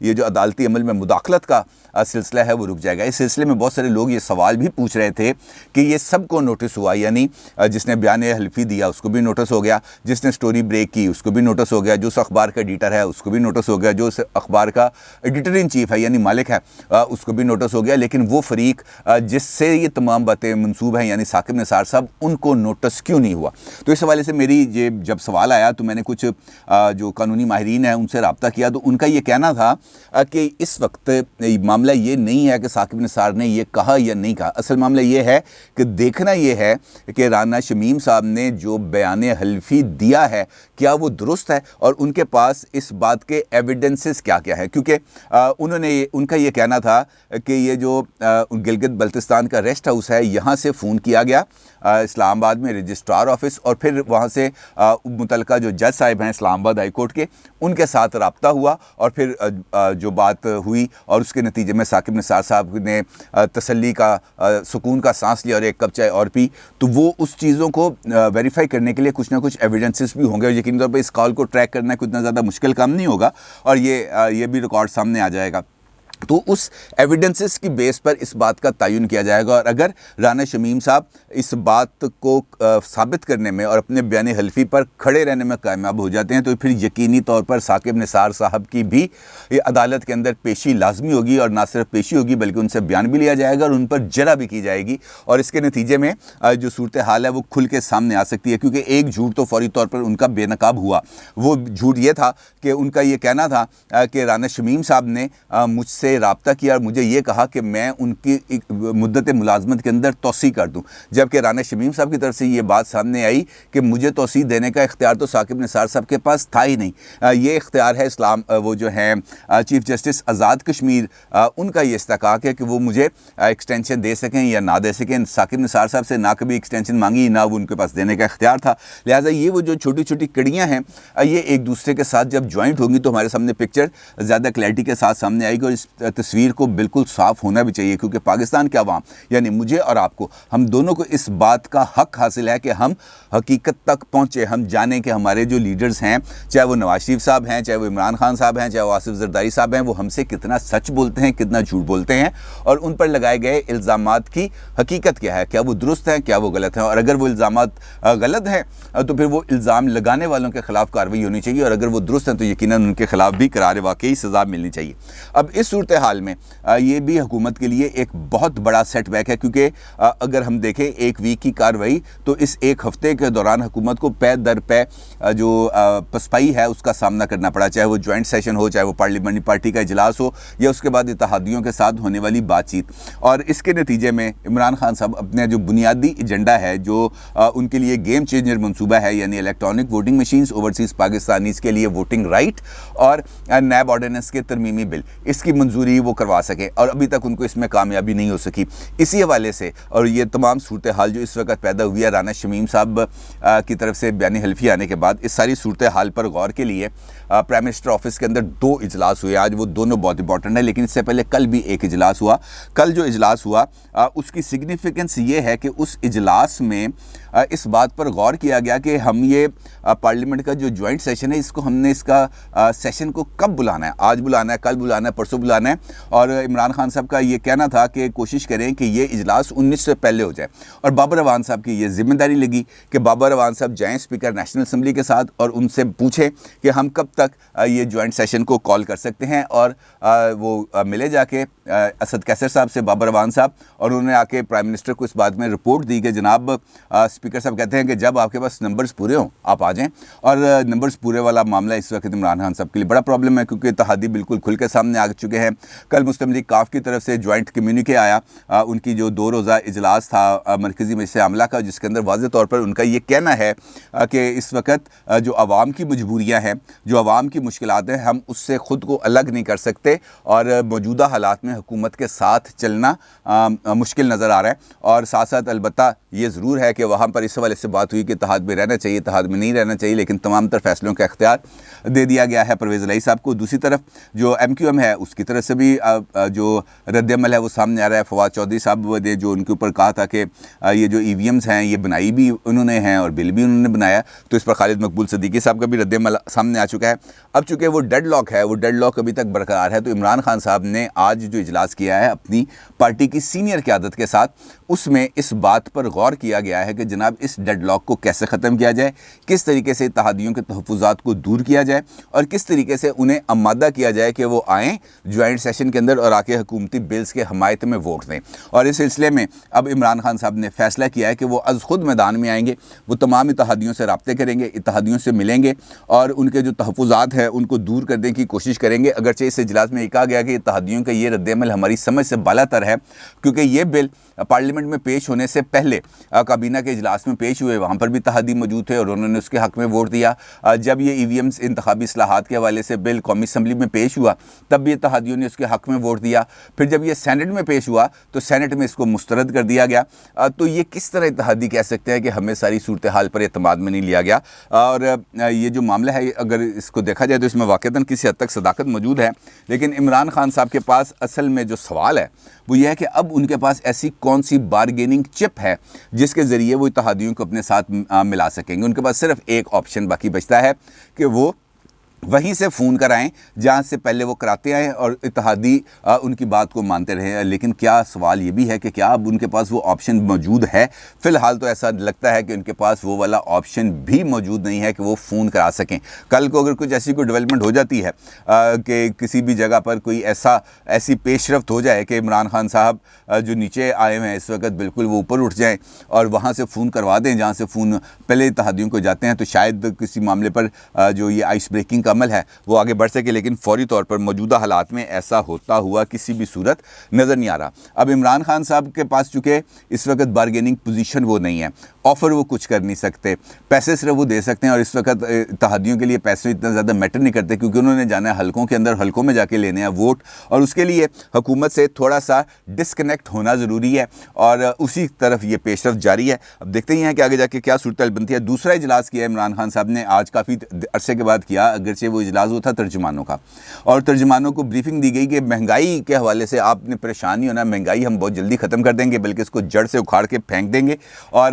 یہ جو عدالتی عمل میں مداخلت کا سلسلہ ہے وہ رک جائے گا۔ اس سلسلے میں بہت سارے لوگ یہ سوال بھی پوچھ رہے تھے کہ یہ سب کو نوٹس ہوا، یعنی جس نے بیان حلفی دیا اس کو بھی نوٹس ہو گیا، جس نے سٹوری بریک کی اس کو بھی نوٹس ہو گیا، جو اس اخبار کا ایڈیٹر ہے اس کو بھی نوٹس ہو گیا، جو اس اخبار کا ایڈیٹر ان چیف ہے یعنی مالک ہے اس کو بھی نوٹس ہو گیا، لیکن وہ فریق جس سے یہ تمام باتیں منسوب ہیں یعنی ثاقب نثار صاحب، ان کو نوٹس کیوں نہیں ہوا؟ تو اس حوالے سے میری یہ جب سوال آیا تو میں نے کچھ جو قانونی ماہرین ہیں ان سے رابطہ کیا، تو ان کا یہ کہنا تھا کہ اس وقت معاملہ یہ نہیں ہے کہ ثاقب نثار نے یہ کہا یا نہیں کہا، اصل معاملہ یہ ہے کہ دیکھنا یہ ہے کہ رانا شمیم صاحب نے جو بیان حلفی دیا ہے کیا وہ درست ہے اور ان کے پاس اس بات کے ایویڈنسز کیا کیا ہے، کیونکہ ان کا یہ کہنا تھا کہ یہ جو گلگت بلتستان کا ریسٹ ہاؤس ہے یہاں سے فون کیا گیا اسلام آباد میں رجسٹرار آفس، اور پھر وہاں سے متعلقہ جو جج صاحب ہیں اسلام آباد ہائی کورٹ کے ان کے ساتھ رابطہ ہوا، اور پھر جو بات ہوئی اور اس کے نتیجے میں ثاقب نثار صاحب نے تسلی کا سکون کا سانس لیا اور ایک کپ چائے اور پی، تو وہ اس چیزوں کو ویریفائی کرنے کے لیے کچھ نہ کچھ ایویڈنسز بھی ہوں گے، اور یقینی طور پہ اس کال کو ٹریک کرنا کتنا زیادہ مشکل کام نہیں ہوگا، اور یہ بھی ریکارڈ سامنے آ جائے گا۔ تو اس ایویڈنسز کی بیس پر اس بات کا تعین کیا جائے گا، اور اگر رانا شمیم صاحب اس بات کو ثابت کرنے میں اور اپنے بیان حلفی پر کھڑے رہنے میں کامیاب ہو جاتے ہیں تو پھر یقینی طور پر ثاقب نثار صاحب کی بھی عدالت کے اندر پیشی لازمی ہوگی، اور نہ صرف پیشی ہوگی بلکہ ان سے بیان بھی لیا جائے گا اور ان پر جرح بھی کی جائے گی، اور اس کے نتیجے میں جو صورتحال ہے وہ کھل کے سامنے آ سکتی ہے، کیونکہ ایک جھوٹ تو فوری طور پر ان کا بے نقاب ہوا۔ وہ جھوٹ یہ تھا کہ ان کا یہ کہنا تھا کہ رانا شمیم صاحب نے مجھ سے رابطہ کیا اور مجھے یہ کہا کہ میں ان کی مدت ملازمت کے اندر توسیع کر دوں، جبکہ رانا شمیم صاحب کی طرف سے یہ بات سامنے آئی کہ مجھے توسیع دینے کا اختیار تو ثاقب نثار صاحب کے پاس تھا ہی نہیں، یہ اختیار ہے وہ جو ہیں چیف جسٹس آزاد کشمیر، ان کا یہ استحقاق ہے کہ وہ مجھے ایکسٹینشن دے سکیں یا نہ دے سکیں۔ ثاقب نثار صاحب سے نہ کبھی ایکسٹینشن مانگی نہ وہ ان کے پاس دینے کا اختیار تھا، لہٰذا یہ وہ جو چھوٹی چھوٹی کڑیاں ہیں یہ ایک دوسرے کے ساتھ جب جوائنٹ ہوں گی تو ہمارے سامنے پکچر زیادہ کلیئرٹی کے ساتھ سامنے آئے گی، اور اس تصویر کو بالکل صاف ہونا بھی چاہیے، کیونکہ پاکستان کے عوام یعنی مجھے اور آپ کو، ہم دونوں کو اس بات کا حق حاصل ہے کہ ہم حقیقت تک پہنچے، ہم جانیں کہ ہمارے جو لیڈرز ہیں، چاہے وہ نواز شریف صاحب ہیں، چاہے وہ عمران خان صاحب ہیں، چاہے وہ آصف زرداری صاحب ہیں، وہ ہم سے کتنا سچ بولتے ہیں، کتنا جھوٹ بولتے ہیں، اور ان پر لگائے گئے الزامات کی حقیقت کیا ہے، کیا وہ درست ہیں، کیا وہ غلط ہیں، اور اگر وہ الزامات غلط ہیں تو پھر وہ الزام لگانے والوں کے خلاف کارروائی ہونی چاہیے، اور اگر وہ درست ہیں تو یقیناً ان کے خلاف بھی قرار واقعی سزا ملنی چاہیے۔ اب اس صورتحال میں یہ بھی حکومت کے لیے ایک بہت بڑا سیٹ بیک ہے، کیونکہ اگر ہم دیکھیں ایک ویک کی کارروائی تو اس ایک ہفتے کے دوران حکومت کو پے در پے جو پسپائی ہے اس کا سامنا کرنا پڑا، چاہے وہ جوائنٹ سیشن ہو، چاہے وہ پارلیمنٹری پارٹی کا اجلاس ہو، یا اس کے بعد اتحادیوں کے ساتھ ہونے والی بات چیت، اور اس کے نتیجے میں عمران خان صاحب اپنے جو بنیادی ایجنڈا ہے جو ان کے لیے گیم چینجر منصوبہ ہے، یعنی electronic voting machines, overseas Pakistanis کے لیے ووٹنگ رائٹ، اور نیب آرڈیننس کے ترمیمی بل، اس کی منظوری وہ کروا سکیں، اور ابھی تک ان کو اس میں کامیابی نہیں ہو سکی۔ اسی حوالے سے اور یہ تمام صورتحال جو اس وقت پیدا ہوئی ہے رانا شمیم صاحب کی طرف سے بیان حلفی آنے کے بعد، اس ساری صورتحال پر غور کے لیے پرائم منسٹر آفس کے اندر 2 اجلاس ہوئے، آج وہ دونوں بہت امپورٹنٹ ہیں، لیکن اس سے پہلے کل بھی ایک اجلاس ہوا۔ کل جو اجلاس ہوا اس کی سگنیفیکنس یہ ہے کہ اس اجلاس میں اس بات پر غور کیا گیا کہ ہم یہ پارلیمنٹ کا جو جوائنٹ سیشن ہے اس کا سیشن کو کب بلانا ہے، آج بلانا ہے، کل بلانا ہے، پرسوں بلانا ہے، اور عمران خان صاحب کا یہ کہنا تھا کہ کوشش کریں کہ یہ اجلاس 19 سے پہلے ہو جائے، اور بابر اعوان صاحب کی یہ ذمہ داری لگی کہ بابر اعوان صاحب جائیں اسپیکر نیشنل اسمبلی کے ساتھ اور ان سے پوچھیں کہ ہم کب تک یہ جوائنٹ سیشن کو کال کر سکتے ہیں، اور وہ ملے جا کے اسد کیسر صاحب سے بابر اعوان صاحب، اور انہوں نے آ کے پرائم منسٹر کو اس بات میں رپورٹ دی کہ جناب اسپیکر صاحب کہتے ہیں کہ جب آپ کے پاس نمبرز پورے ہوں آپ آ جائیں، اور نمبرز پورے والا معاملہ اس وقت عمران خان صاحب کے لیے بڑا پرابلم ہے، کیونکہ اتحادی بالکل کھل کے سامنے آ چکے ہیں۔ کل مسلم لیگ کاف کی طرف سے جوائنٹ کمیونیکے آیا، ان کی جو 2 روزہ اجلاس تھا مرکزی مجلس عاملہ کا، جس کے اندر واضح طور پر ان کا یہ کہنا ہے کہ اس وقت جو عوام کی مجبوریاں ہیں، جو عوام کی مشکلات ہیں، ہم اس سے خود کو الگ نہیں کر سکتے، اور موجودہ حالات میں حکومت کے ساتھ چلنا مشکل نظر آ رہا ہے، اور ساتھ ساتھ البتہ یہ ضرور ہے کہ وہاں پر اس حوالے سے بات ہوئی کہ اتحاد میں رہنا چاہیے، اتحاد میں نہیں رہنا چاہیے، لیکن تمام تر فیصلوں کا اختیار دے دیا گیا ہے پرویز الہی صاحب کو۔ دوسری طرف جو ایم کیو ایم ہے اس کی طرف طرف سے بھی جو رد عمل ہے وہ سامنے آ رہا ہے. فواد چودھری صاحب نے جو ان کے اوپر کہا تھا کہ یہ جو ای وی ایمز ہیں یہ بنائی بھی انہوں نے ہیں اور بل بھی انہوں نے بنایا, تو اس پر خالد مقبول صدیقی صاحب کا بھی رد عمل سامنے آ چکا ہے. اب چونکہ وہ ڈیڈ لاک ہے, وہ ڈیڈ لاک ابھی تک برقرار ہے, تو عمران خان صاحب نے آج جو اجلاس کیا ہے اپنی پارٹی کی سینئر قیادت کے ساتھ, اس میں اس بات پر غور کیا گیا ہے کہ جناب اس ڈیڈ لاک کو کیسے ختم کیا جائے, کس طریقے سے اتحادیوں کے تحفظات کو دور کیا جائے اور کس طریقے سے انہیں آمادہ کیا جائے کہ وہ آئیں جوائنٹ سیشن کے اندر اور آ کے حکومتی بلز کے حمایت میں ووٹ دیں. اور اس سلسلے میں اب عمران خان صاحب نے فیصلہ کیا ہے کہ وہ از خود میدان میں آئیں گے, وہ تمام اتحادیوں سے رابطے کریں گے, اتحادیوں سے ملیں گے اور ان کے جو تحفظات ہیں ان کو دور کرنے کی کوشش کریں گے. اگرچہ اس اجلاس میں یہ کہا گیا کہ اتحادیوں کا یہ رد عمل ہماری سمجھ سے بالا تر ہے, کیونکہ یہ بل پارلیمنٹ میں پیش ہونے سے پہلے کابینہ کے اجلاس میں پیش ہوئے, وہاں پر بھی اتحادی موجود تھے اور انہوں نے اس کے حق میں ووٹ دیا. جب یہ ای وی ایمز انتخابی اصلاحات کے حوالے سے بل قومی اسمبلی میں پیش ہوا تب بھی اتحادیوں نے اس کے حق میں ووٹ دیا. پھر جب یہ سینٹ میں پیش ہوا تو سینٹ میں اس کو مسترد کر دیا گیا. تو یہ کس طرح اتحادی کہہ سکتے ہیں کہ ہمیں ساری صورتحال پر اعتماد میں نہیں لیا گیا. اور یہ جو معاملہ ہے اگر اس کو دیکھا جائے تو اس میں واقعتاً کسی حد تک صداقت موجود ہے, لیکن عمران خان صاحب کے پاس اصل میں جو سوال ہے وہ یہ ہے کہ اب ان کے پاس ایسی کون سی بارگیننگ چپ ہے جس کے ذریعے وہ اتحادیوں کو اپنے ساتھ ملا سکیں گے. ان کے پاس صرف ایک آپشن باقی بچتا ہے کہ وہ وہیں سے فون کرائیں جہاں سے پہلے وہ کراتے آئیں اور اتحادی ان کی بات کو مانتے رہیں. لیکن کیا سوال یہ بھی ہے کہ کیا اب ان کے پاس وہ آپشن موجود ہے؟ فی الحال تو ایسا لگتا ہے کہ ان کے پاس وہ والا آپشن بھی موجود نہیں ہے کہ وہ فون کرا سکیں. کل کو اگر کچھ ایسی کوئی ڈیولپمنٹ ہو جاتی ہے کہ کسی بھی جگہ پر کوئی ایسی پیش رفت ہو جائے کہ عمران خان صاحب جو نیچے آئے ہوئے ہیں اس وقت بالکل وہ اوپر اٹھ جائیں اور وہاں سے فون کروا دیں جہاں سے فون پہلے اتحادیوں کو جاتے ہیں, تو شاید کسی معاملے پر جو یہ آئس بریکنگ عمل ہے وہ آگے بڑھ سکے. لیکن فوری طور پر موجودہ حالات میں ایسا ہوتا ہوا کسی بھی صورت نظر نہیں آ رہا. اب عمران خان صاحب کے پاس چونکہ اس وقت بارگیننگ پوزیشن وہ نہیں ہے, آفر وہ کچھ کر نہیں سکتے, پیسے صرف وہ دے سکتے ہیں اور اس وقت اتحادیوں کے لیے پیسے اتنا زیادہ میٹر نہیں کرتے کیونکہ انہوں نے جانا ہے حلقوں کے اندر, حلقوں میں جا کے لینے ہیں ووٹ, اور اس کے لیے حکومت سے تھوڑا سا ڈسکنیکٹ ہونا ضروری ہے اور اسی طرف یہ پیش رفت جاری ہے. اب دیکھتے ہی ہیں کہ آگے جا کے کیا صورتحال بنتی ہے. دوسرا اجلاس کیا عمران خان صاحب نے آج کافی عرصے کے بعد کیا, اگرچہ وہ اجلاس وہ تھا ترجمانوں کا, اور ترجمانوں کو بریفنگ دی گئی کہ مہنگائی کے حوالے سے آپ نے پریشان نہیں ہونا, مہنگائی ہم بہت جلدی ختم کر دیں گے بلکہ اس کو جڑ سے اکھاڑ کے پھینک دیں گے. اور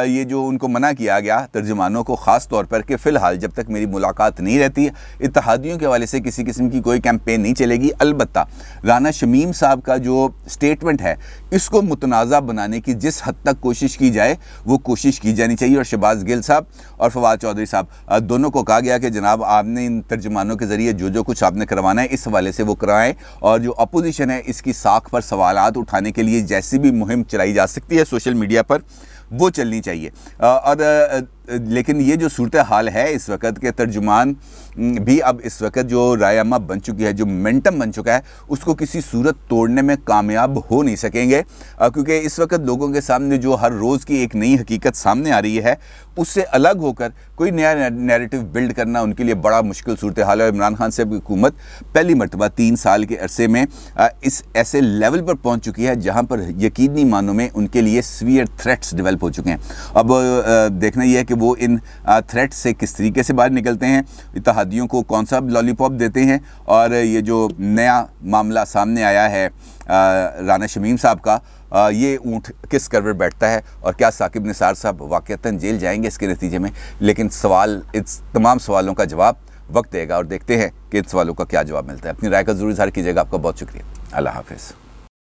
یہ جو ان کو منع کیا گیا ترجمانوں کو خاص طور پر کہ فی الحال جب تک میری ملاقات نہیں رہتی اتحادیوں کے حوالے سے کسی قسم کی کوئی کیمپین نہیں چلے گی. البتہ رانا شمیم صاحب کا جو سٹیٹمنٹ ہے اس کو متنازع بنانے کی جس حد تک کوشش کی جائے وہ کوشش کی جانی چاہیے, اور شہباز گل صاحب اور فواد چودھری صاحب دونوں کو کہا گیا کہ جناب آپ نے ان ترجمانوں کے ذریعے جو کچھ آپ نے کروانا ہے اس حوالے سے وہ کروائیں, اور جو اپوزیشن ہے اس کی ساکھ پر سوالات اٹھانے کے لیے جیسی بھی مہم چلائی جا سکتی ہے سوشل میڈیا پر وہ چلنی چاہیے. اور لیکن یہ جو صورتحال ہے اس وقت کے ترجمان بھی اب اس وقت جو رائے عامہ بن چکی ہے, جو مومنٹم بن چکا ہے, اس کو کسی صورت توڑنے میں کامیاب ہو نہیں سکیں گے, کیونکہ اس وقت لوگوں کے سامنے جو ہر روز کی ایک نئی حقیقت سامنے آ رہی ہے اس سے الگ ہو کر کوئی نیا نیریٹو بلڈ کرنا ان کے لیے بڑا مشکل صورتحال ہے. عمران خان صاحب کی حکومت پہلی مرتبہ 3 سال کے عرصے میں اس ایسے لیول پر پہنچ چکی ہے جہاں پر یقینی معنوں میں ان کے لیے سیویئر تھریٹس ڈیولپ ہو چکے ہیں. اب دیکھنا یہ ہے کہ وہ ان تھریٹ سے کس طریقے سے باہر نکلتے ہیں, اتحادیوں کو کون سا لالی پاپ دیتے ہیں, اور یہ جو نیا معاملہ سامنے آیا ہے رانا شمیم صاحب کا, یہ اونٹ کس کروٹ بیٹھتا ہے اور کیا ثاقب نثار صاحب واقعتاً جیل جائیں گے اس کے نتیجے میں. لیکن اس تمام سوالوں کا جواب وقت دے گا اور دیکھتے ہیں کہ ان سوالوں کا کیا جواب ملتا ہے. اپنی رائے کا ضرور اظہار کیجیے گا. آپ کا بہت شکریہ. اللہ حافظ.